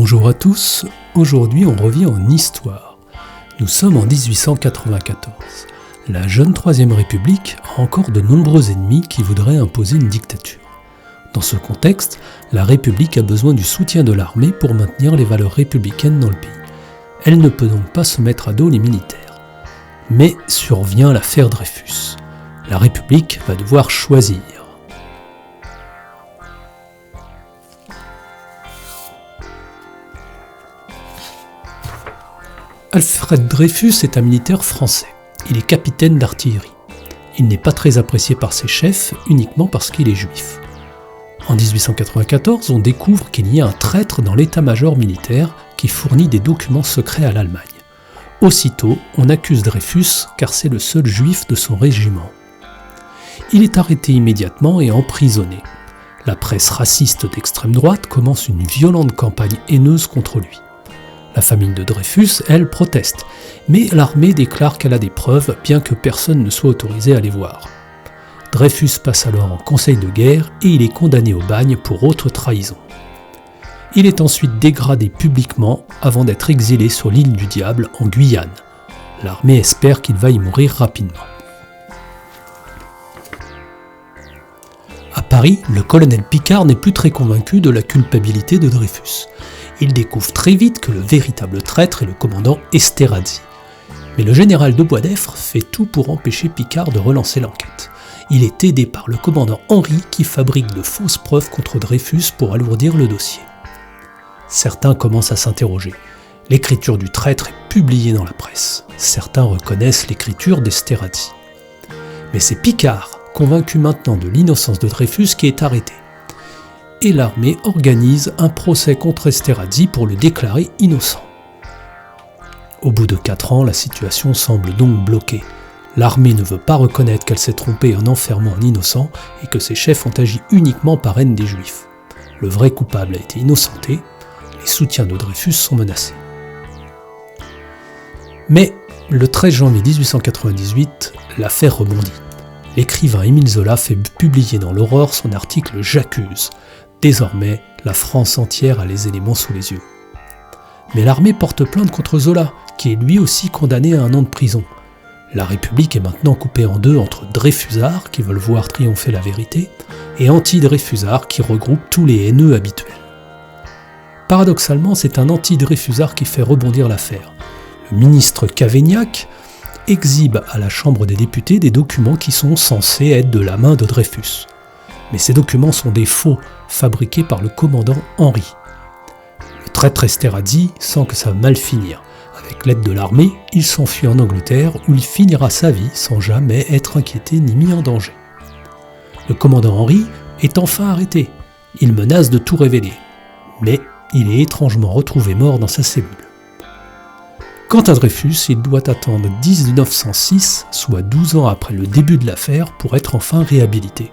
Bonjour à tous, aujourd'hui on revient en histoire. Nous sommes en 1894. La jeune Troisième République a encore de nombreux ennemis qui voudraient imposer une dictature. Dans ce contexte, la République a besoin du soutien de l'armée pour maintenir les valeurs républicaines dans le pays. Elle ne peut donc pas se mettre à dos les militaires. Mais survient l'affaire Dreyfus. La République va devoir choisir. Alfred Dreyfus est un militaire français. Il est capitaine d'artillerie. Il n'est pas très apprécié par ses chefs, uniquement parce qu'il est juif. En 1894, on découvre qu'il y a un traître dans l'état-major militaire qui fournit des documents secrets à l'Allemagne. Aussitôt, on accuse Dreyfus car c'est le seul juif de son régiment. Il est arrêté immédiatement et emprisonné. La presse raciste d'extrême droite commence une violente campagne haineuse contre lui. La famille de Dreyfus, elle, proteste, mais l'armée déclare qu'elle a des preuves, bien que personne ne soit autorisé à les voir. Dreyfus passe alors en conseil de guerre et il est condamné au bagne pour haute trahison. Il est ensuite dégradé publiquement avant d'être exilé sur l'île du Diable en Guyane. L'armée espère qu'il va y mourir rapidement. À Paris, le colonel Picquart n'est plus très convaincu de la culpabilité de Dreyfus. Il découvre très vite que le véritable traître est le commandant Esterhazy. Mais le général de Boisdeffre fait tout pour empêcher Picquart de relancer l'enquête. Il est aidé par le commandant Henry qui fabrique de fausses preuves contre Dreyfus pour alourdir le dossier. Certains commencent à s'interroger. L'écriture du traître est publiée dans la presse. Certains reconnaissent l'écriture d'Esterhazy. Mais c'est Picquart, convaincu maintenant de l'innocence de Dreyfus, qui est arrêté. Et l'armée organise un procès contre Esterhazy pour le déclarer innocent. Au bout de 4 ans, la situation semble donc bloquée. L'armée ne veut pas reconnaître qu'elle s'est trompée en enfermant un innocent et que ses chefs ont agi uniquement par haine des Juifs. Le vrai coupable a été innocenté, les soutiens de Dreyfus sont menacés. Mais le 13 janvier 1898, l'affaire rebondit. L'écrivain Émile Zola fait publier dans l'Aurore son article « J'accuse ». Désormais, la France entière a les éléments sous les yeux. Mais l'armée porte plainte contre Zola, qui est lui aussi condamné à 1 an de prison. La République est maintenant coupée en deux entre Dreyfusards, qui veulent voir triompher la vérité, et anti-Dreyfusards, qui regroupent tous les haineux habituels. Paradoxalement, c'est un anti-Dreyfusard qui fait rebondir l'affaire. Le ministre Cavaignac exhibe à la Chambre des députés des documents qui sont censés être de la main de Dreyfus. Mais ces documents sont des faux, fabriqués par le commandant Henry. Le traître Esterhazy sent que ça va mal finir. Avec l'aide de l'armée, il s'enfuit en Angleterre où il finira sa vie sans jamais être inquiété ni mis en danger. Le commandant Henry est enfin arrêté. Il menace de tout révéler. Mais il est étrangement retrouvé mort dans sa cellule. Quant à Dreyfus, il doit attendre 1906, soit 12 ans après le début de l'affaire, pour être enfin réhabilité.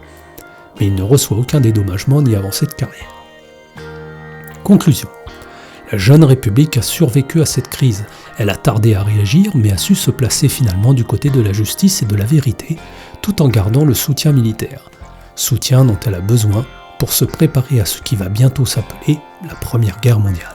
Mais il ne reçoit aucun dédommagement ni avancée de carrière. Conclusion. La jeune République a survécu à cette crise. Elle a tardé à réagir, mais a su se placer finalement du côté de la justice et de la vérité, tout en gardant le soutien militaire. Soutien dont elle a besoin pour se préparer à ce qui va bientôt s'appeler la Première Guerre mondiale.